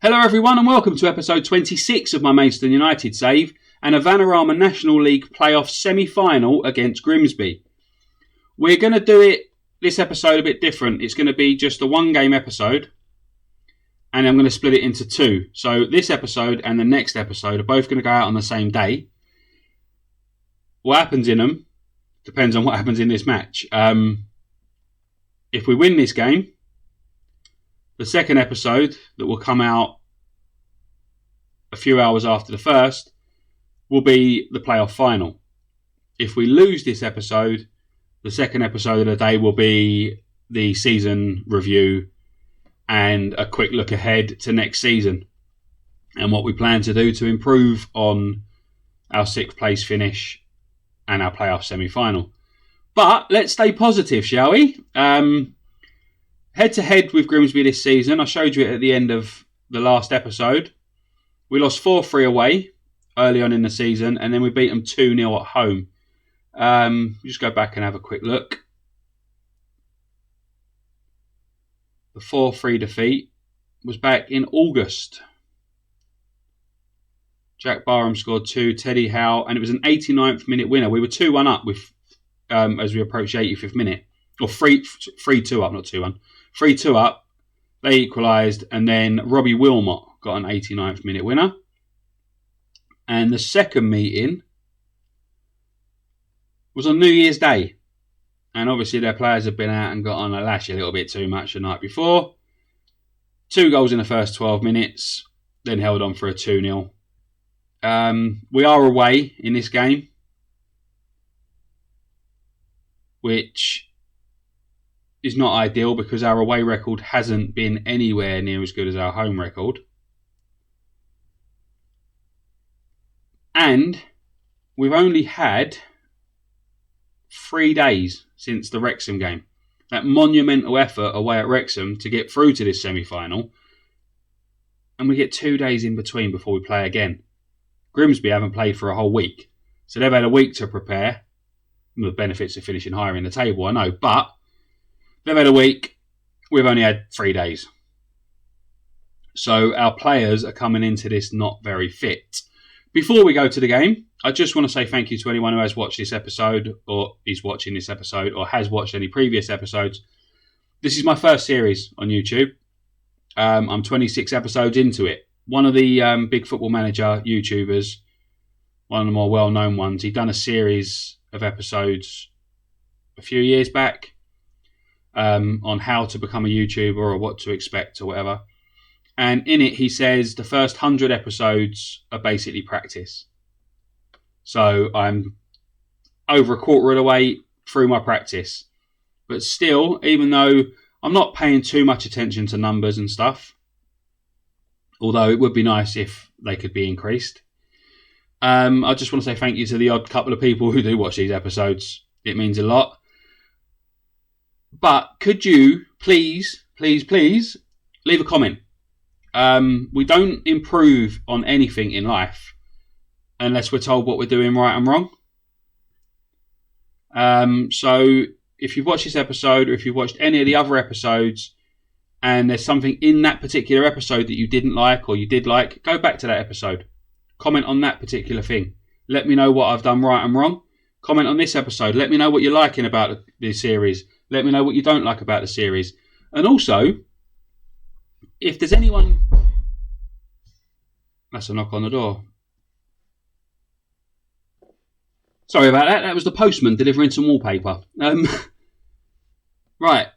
Hello everyone and welcome to episode 26 of my Maidstone United save and a Vanarama National League playoff semi-final against Grimsby. We're going to do this episode a bit different. It's going to be just a one-game episode and I'm going to split it into two. So this episode and the next episode are both going to go out on the same day. What happens in them depends on what happens in this match. If we win this game, the second episode that will come out a few hours after the first will be the playoff final. If we lose this episode, the second episode of the day will be the season review and a quick look ahead to next season and what we plan to do to improve on our sixth place finish and our playoff semi-final. But let's stay positive, shall we? Head-to-head with Grimsby this season, I showed you it at the end of the last episode. We lost 4-3 away early on in the season, and then we beat them 2-0 at home. Just go back and have a quick look. The 4-3 defeat was back in August. Jack Barham scored 2, Teddy Howe, and it was an 89th minute winner. We were 2-1 up with as we approached the 85th minute. Or 3-2 up, not 2-1. 3-2 up, they equalised, and then Robbie Wilmot got an 89th minute winner. And the second meeting was on New Year's Day. And obviously their players have been out and got on a lash a little bit too much the night before. 2 goals in the first 12 minutes, then held on for a 2-0. We are away in this game, which is not ideal because our away record hasn't been anywhere near as good as our home record. And we've only had 3 days since the Wrexham game. That monumental effort away at Wrexham to get through to this semi-final. And we get 2 days in between before we play again. Grimsby haven't played for a whole week. So they've had a week to prepare. The benefits of finishing higher in the table, I know, but they've had a week. We've only had 3 days. So our players are coming into this not very fit. Before we go to the game, I just want to say thank you to anyone who has watched this episode or is watching this episode or has watched any previous episodes. This is my first series on YouTube. I'm 26 episodes into it. One of the Big Football Manager YouTubers, one of the more well-known ones, he'd done a series of episodes a few years back on how to become a YouTuber or what to expect or whatever. And in it, he says the first 100 episodes are basically practice. So I'm over a quarter of the way through my practice. But still, even though I'm not paying too much attention to numbers and stuff, although it would be nice if they could be increased, I just want to say thank you to the odd couple of people who do watch these episodes. It means a lot. But could you please leave a comment? We don't improve on anything in life unless we're told what we're doing right and wrong. So if you've watched this episode or if you've watched any of the other episodes and there's something in that particular episode that you didn't like or you did like, go back to that episode. Comment on that particular thing. Let me know what I've done right and wrong. Comment on this episode. Let me know what you're liking about the series. Let me know what you don't like about the series. And also, if there's anyone... That's a knock on the door. Sorry about that. That was the postman delivering some wallpaper. Right.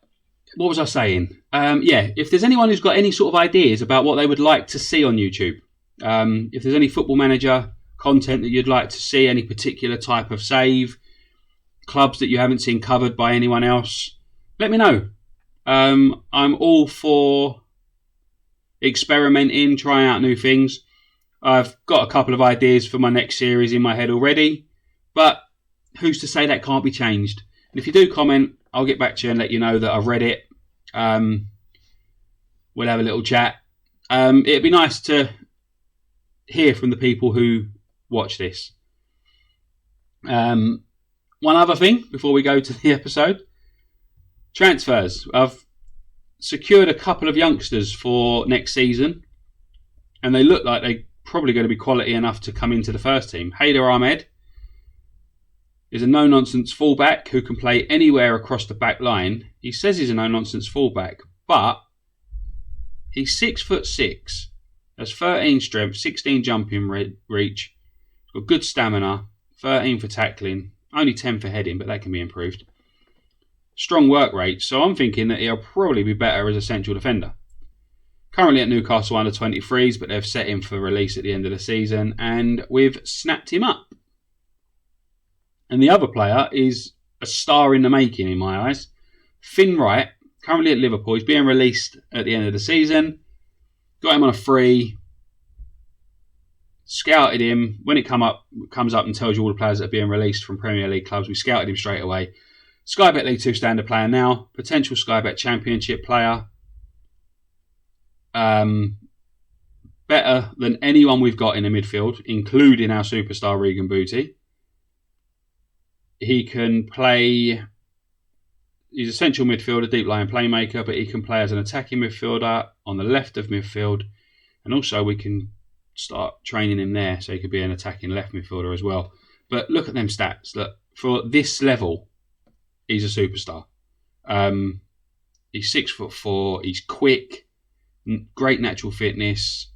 What was I saying? If there's anyone who's got any sort of ideas about what they would like to see on YouTube, if there's any Football Manager content that you'd like to see, any particular type of save, clubs that you haven't seen covered by anyone else, let me know. I'm all for experimenting, trying out new things. I've got a couple of ideas for my next series in my head already, but who's to say that can't be changed? And if you do comment, I'll get back to you and let you know that I've read it. We'll have a little chat. It'd be nice to hear from the people who watch this. One other thing before we go to the episode. Transfers. I've secured a couple of youngsters for next season. and they look like they're probably going to be quality enough to come into the first team. Haider Ahmed is a no-nonsense fullback who can play anywhere across the back line. He says he's a no-nonsense fullback, but he's 6'6", has 13 strength, 16 jumping reach, got good stamina, 13 for tackling, only 10 for heading, but that can be improved. Strong work rate, so I'm thinking that he'll probably be better as a central defender. Currently at Newcastle under 23s, but they've set him for release at the end of the season, and we've snapped him up. And the other player is a star in the making in my eyes. Finn Wright, currently at Liverpool. He's being released at the end of the season. Got him on a free. Scouted him. When it comes up and tells you all the players that are being released from Premier League clubs, we scouted him straight away. Sky Bet League 2 standard player now. Potential Sky Bet Championship player. Better than anyone we've got in the midfield, including our superstar Regan Booty. He can play. He's a central midfielder, deep line playmaker, but he can play as an attacking midfielder on the left of midfield, and also we can start training him there, so he could be an attacking left midfielder as well. But look at them stats. Look, for this level, he's a superstar. He's 6'4". He's quick, great natural fitness,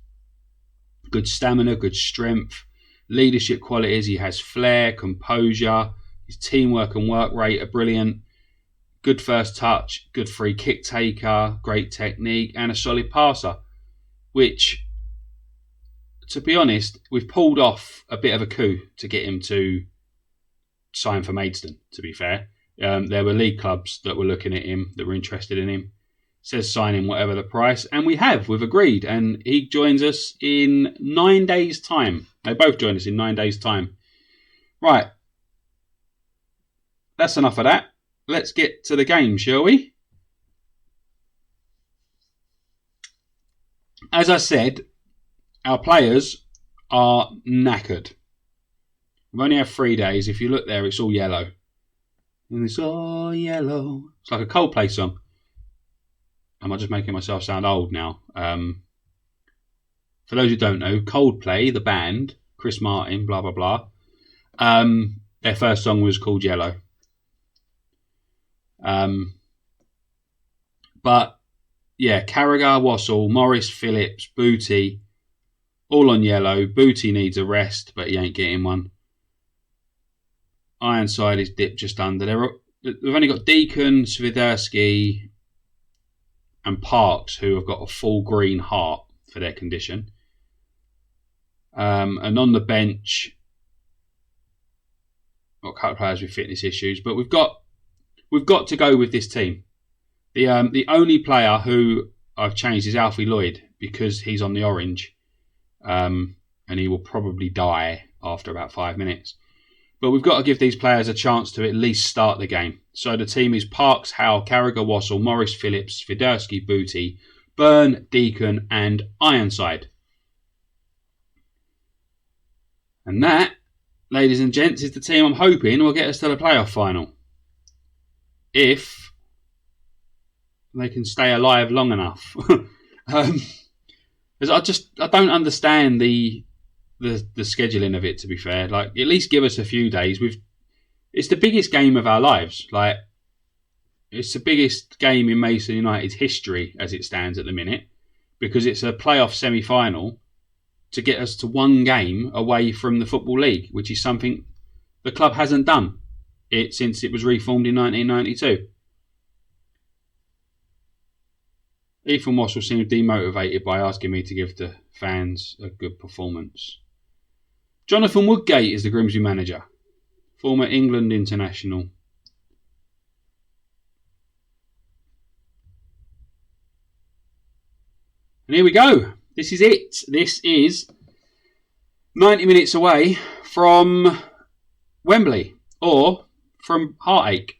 good stamina, good strength, leadership qualities. He has flair, composure. His teamwork and work rate are brilliant. Good first touch, good free kick taker, great technique, and a solid passer. Which, to be honest, we've pulled off a bit of a coup to get him to sign for Maidstone, to be fair. There were league clubs that were looking at him, that were interested in him. Says sign him whatever the price, and we've agreed, and he joins us in 9 days' time. They both join us in 9 days' time. Right. That's enough of that. Let's get to the game, shall we? As I said, our players are knackered. We've only had 3 days. If you look there, it's all yellow. And it's all yellow. It's like a Coldplay song. Am I just making myself sound old now? For those who don't know, Coldplay, the band, Chris Martin, blah, blah, blah. Their first song was called Yellow. But yeah, Carragher, Wassell, Morris, Phillips, Booty, all on yellow. Booty needs a rest, but he ain't getting one. Ironside is dipped just under. We've only got Deacon, Swiderski, and Parks, who have got a full green heart for their condition. And on the bench, got a couple of players with fitness issues, but we've got to go with this team. The only player who I've changed is Alfie Lloyd, because he's on the orange, and he will probably die after about 5 minutes. But we've got to give these players a chance to at least start the game. So the team is Parks, Howe, Carragher, Wassell, Morris, Phillips, Swiderski, Booty, Byrne, Deacon, and Ironside. And that, ladies and gents, is the team I'm hoping will get us to the playoff final. If they can stay alive long enough. I don't understand the scheduling of it, to be fair. Like, at least give us a few days. It's the biggest game of our lives. Like, it's the biggest game in Maidstone United's history as it stands at the minute, because it's a playoff semi-final to get us to one game away from the Football League, which is something the club hasn't done since it was reformed in 1992. Ethan Wassell seems demotivated by asking me to give the fans a good performance. Jonathan Woodgate is the Grimsby manager, former England international. And here we go. This is it. This is 90 minutes away from Wembley, or from Heartache.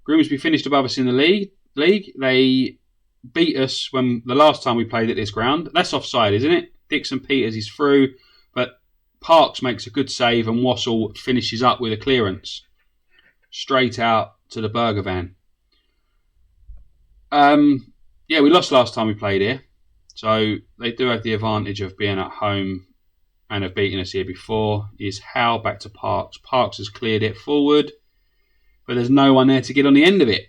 Grimsby finished above us in the league. They beat us when the last time we played at this ground. That's offside, isn't it? Dixon Peters is through, but Parks makes a good save and Wassell finishes up with a clearance straight out to the burger van. We lost last time we played here. So they do have the advantage of being at home and have beaten us here before. Is Howe back to Parks. Parks has cleared it forward, but there's no one there to get on the end of it.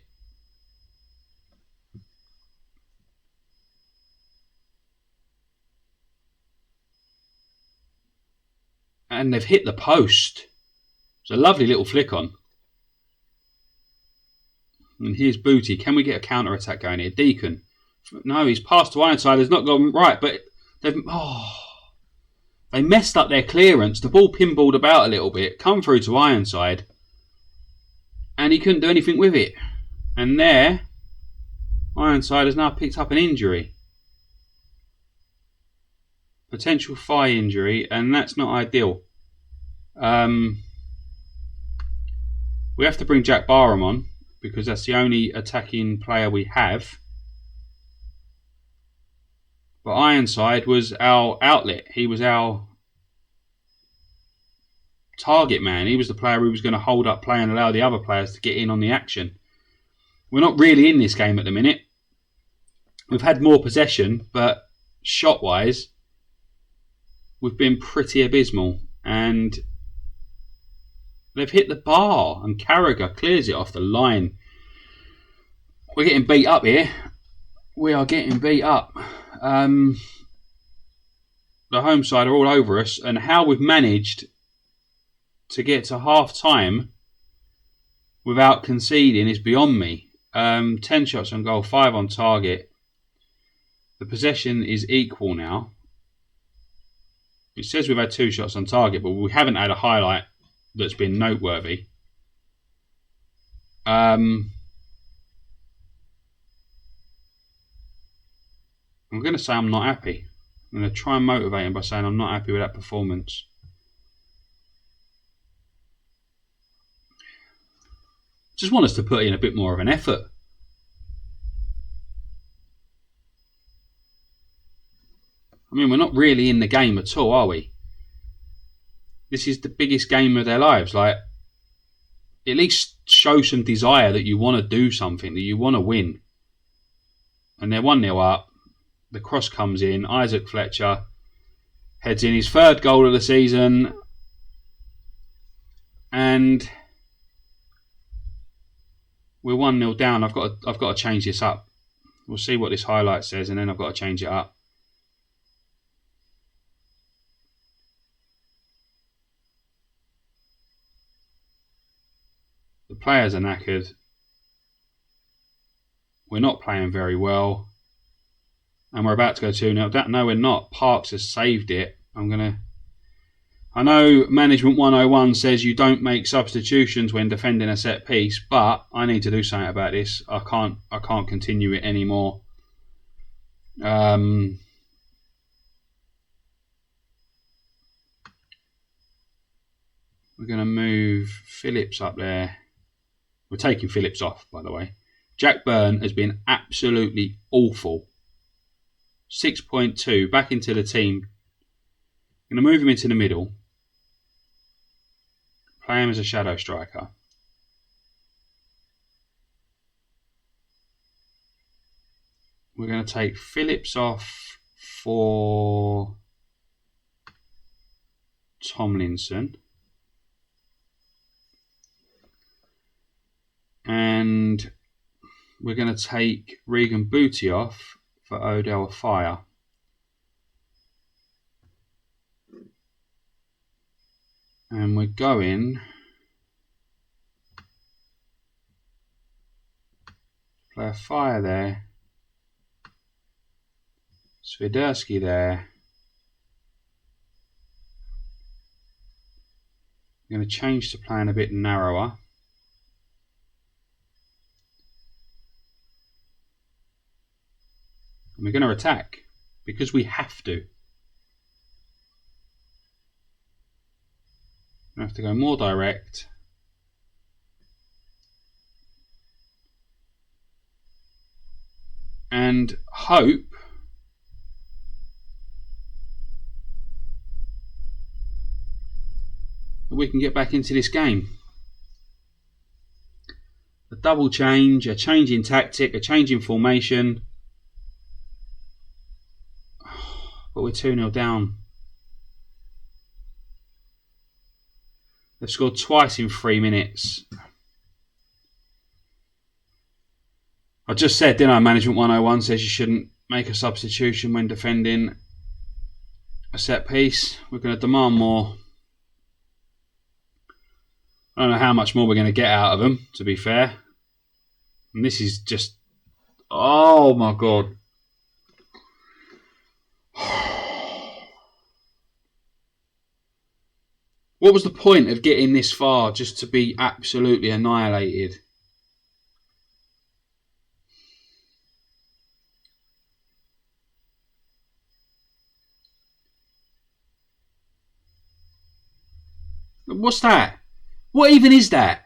And they've hit the post. It's a lovely little flick on. And here's Booty. Can we get a counter-attack going here? Deacon. No, he's passed to Ironside. It's not gone right, but they messed up their clearance. The ball pinballed about a little bit, come through to Ironside, and he couldn't do anything with it. And there, Ironside has now picked up an injury. Potential thigh injury, and that's not ideal. We have to bring Jack Barham on, because that's the only attacking player we have. But Ironside was our outlet. He was our target man. He was the player who was going to hold up play and allow the other players to get in on the action. We're not really in this game at the minute. We've had more possession, but shot-wise, we've been pretty abysmal. And they've hit the bar, and Carragher clears it off the line. We're getting beat up here. We are getting beat up. The home side are all over us, and how we've managed to get to half time without conceding is beyond me. 10 shots on goal, 5 on target. The possession is equal now. It says we've had 2 shots on target, but we haven't had a highlight that's been noteworthy. I'm going to say I'm not happy. I'm going to try and motivate him by saying I'm not happy with that performance. Just want us to put in a bit more of an effort. I mean, we're not really in the game at all, are we? This is the biggest game of their lives. Like, at least show some desire that you want to do something, that you want to win. And they're 1-0 up. The cross comes in. Isaac Fletcher heads in his 3rd goal of the season. And we're 1-0 down. I've got to change this up. We'll see what this highlight says, and then I've got to change it up. The players are knackered. We're not playing very well. And we're about to go 2-0. No, we're not. Parks has saved it. I know Management 101 says you don't make substitutions when defending a set piece, but I need to do something about this. I can't continue it anymore. We're going to move Phillips up there. We're taking Phillips off, by the way. Jack Byrne has been absolutely awful. 6.2, back into the team. I'm going to move him into the middle. Play him as a shadow striker. We're going to take Phillips off for Tomlinson. And we're going to take Regan Booty off for Odell Fire. And we're going play a Fire there. Swiderski there. I'm going to change to playing a bit narrower. And we're going to attack because we have to. We have to go more direct. And hope that we can get back into this game. A double change, a change in tactic, a change in formation. But we're 2-0 down. They've scored twice in 3 minutes. I just said, didn't I, Management 101 says you shouldn't make a substitution when defending a set piece. We're going to demand more. I don't know how much more we're going to get out of them, to be fair. And this is just... Oh, my God. What was the point of getting this far just to be absolutely annihilated? What's that? What even is that?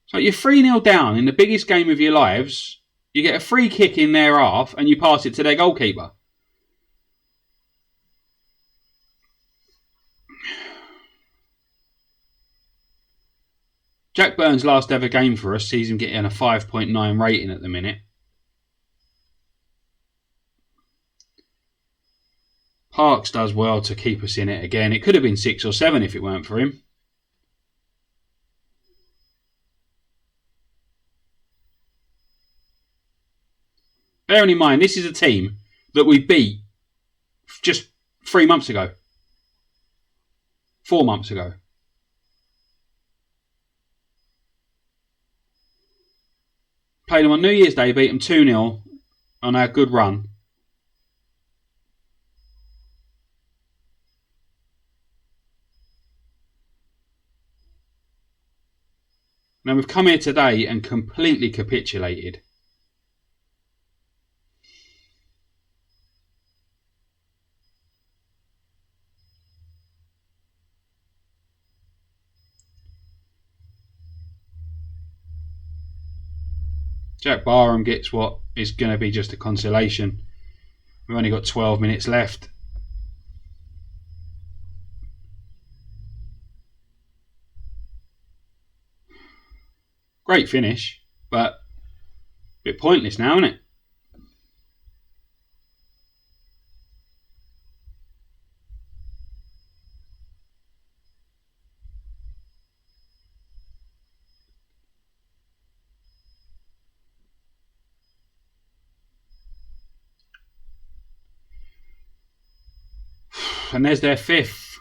So you're 3-0 down in the biggest game of your lives. You get a free kick in their half and you pass it to their goalkeeper. Jack Byrne's last ever game for us sees him getting a 5.9 rating at the minute. Parks does well to keep us in it again. It could have been 6 or 7 if it weren't for him. Bearing in mind, this is a team that we beat just 3 months ago. 4 months ago. Played them on New Year's Day, beat them 2-0 on our good run. Now we've come here today and completely capitulated. Jack Barham gets what is going to be just a consolation. We've only got 12 minutes left. Great finish, but a bit pointless now, isn't it? And there's their 5th.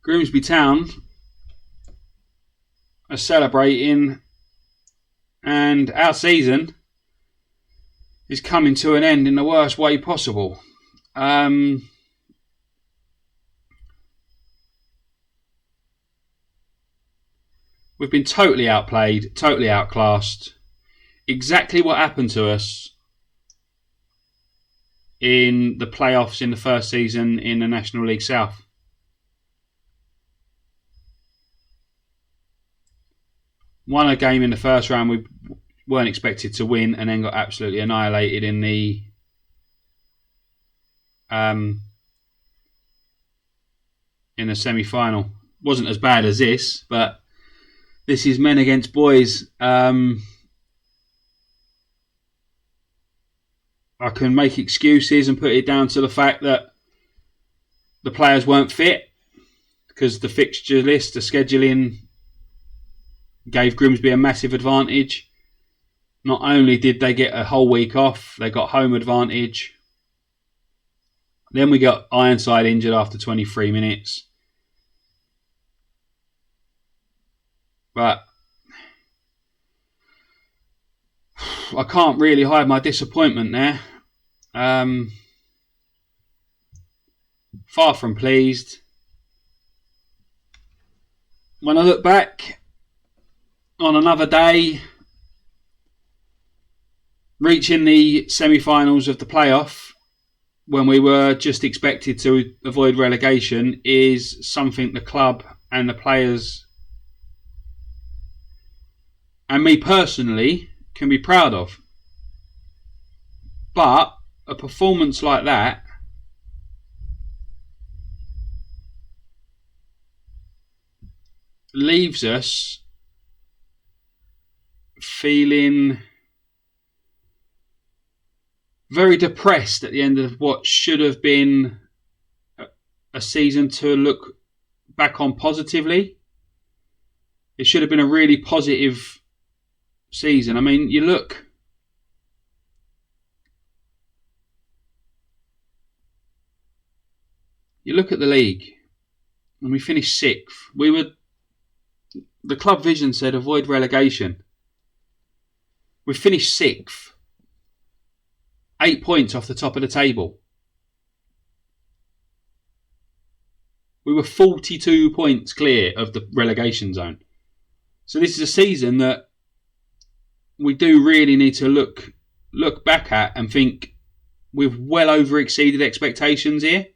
Grimsby Town are celebrating, and our season is coming to an end in the worst way possible. We've been totally outplayed, totally outclassed. Exactly what happened to us in the playoffs in the first season in the National League South. Won a game in the first round we weren't expected to win, and then got absolutely annihilated in the semi-final. Wasn't as bad as this, but this is men against boys. I can make excuses and put it down to the fact that the players weren't fit, because the fixture list, the scheduling, gave Grimsby a massive advantage. Not only did they get a whole week off, they got home advantage. Then we got Ironside injured after 23 minutes. But I can't really hide my disappointment there. Far from pleased. When I look back on another day, reaching the semi-finals of the playoff, when we were just expected to avoid relegation, is something the club and the players and me personally can be proud of. But a performance like that leaves us feeling very depressed at the end of what should have been a season to look back on positively. It should have been a really positive season. I mean, you look at the league and we finished 6th. The club vision said avoid relegation. We finished 6th. 8 points off the top of the table. We were 42 points clear of the relegation zone. So this is a season that we do really need to look back at and think we've well over exceeded expectations here.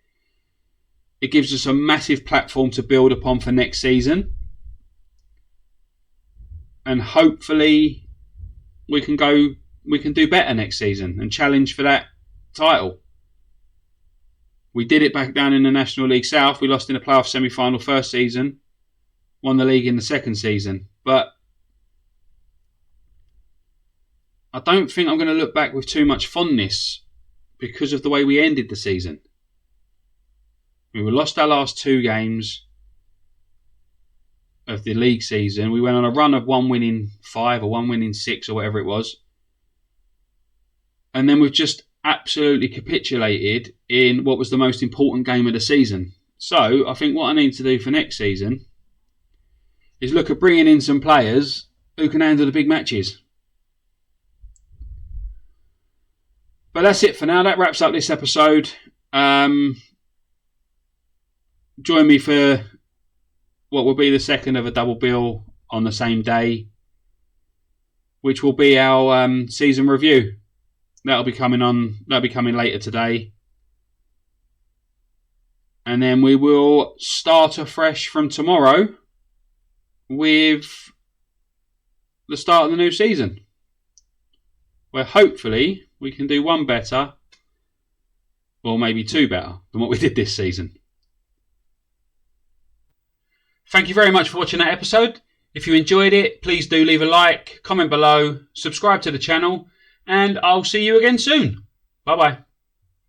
It gives us a massive platform to build upon for next season. And hopefully we can do better next season and challenge for that title. We did it back down in the National League South. We lost in the playoff semi-final first season, won the league in the second season. But I don't think I'm going to look back with too much fondness because of the way we ended the season. We lost our last 2 games of the league season. We went on a run of 1 win in 5 or 1 win in 6 or whatever it was. And then we've just absolutely capitulated in what was the most important game of the season. So I think what I need to do for next season is look at bringing in some players who can handle the big matches. But that's it for now. That wraps up this episode. Join me for what will be the second of a double bill on the same day, which will be our season review. That'll be coming later today. And then we will start afresh from tomorrow with the start of the new season, where hopefully we can do 1 better, or maybe 2 better than what we did this season. Thank you very much for watching that episode. If you enjoyed it, please do leave a like, comment below, subscribe to the channel, and I'll see you again soon. Bye bye.